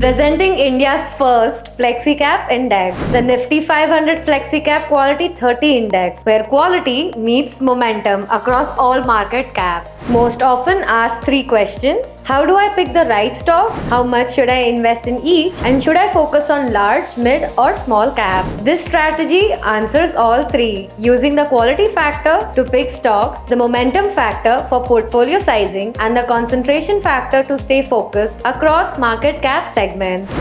Presenting India's first FlexiCap Index, the Nifty 500 FlexiCap Quality 30 Index, where quality meets momentum across all market caps. Most often asked three questions: how do I pick the right stocks? How much should I invest in each? And should I focus on large, mid, or small cap? This strategy answers all three, using the quality factor to pick stocks, the momentum factor for portfolio sizing, and the concentration factor to stay focused across market cap segments.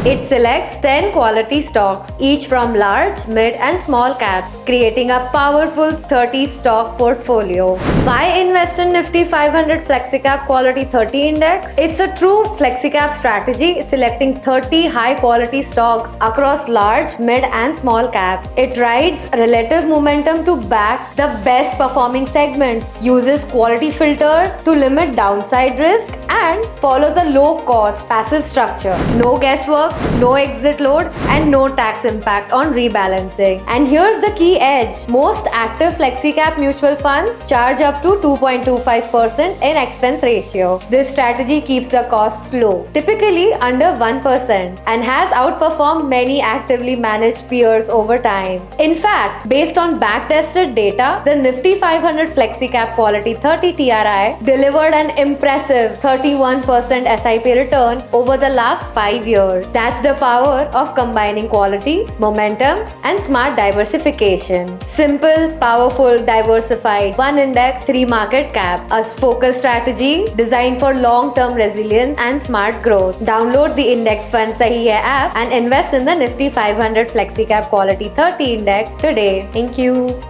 It selects 10 quality stocks, each from large, mid, and small caps, creating a powerful 30 stock portfolio. Why invest in Nifty 500 FlexiCap Quality 30 Index? It's a true FlexiCap strategy, selecting 30 high quality stocks across large, mid, and small caps. It rides relative momentum to back the best performing segments, uses quality filters to limit downside risk, and follows a low cost passive structure. No guesswork, no exit load, and no tax impact on rebalancing. And here's the key edge: most active FlexiCap mutual funds charge up to 2.25% in expense ratio. This strategy keeps the costs low, typically under 1%, and has outperformed many actively managed peers over time. In fact, based on backtested data, the Nifty 500 FlexiCap Quality 30 TRI delivered an impressive 31% SIP return over the last 5 years. That's the power of combining quality, momentum, and smart diversification. Simple, powerful, diversified, one index, three market cap. A focused strategy designed for long-term resilience and smart growth. Download the Index Fund Sahi Hai app and invest in the Nifty 500 FlexiCap Quality 30 Index today. Thank you.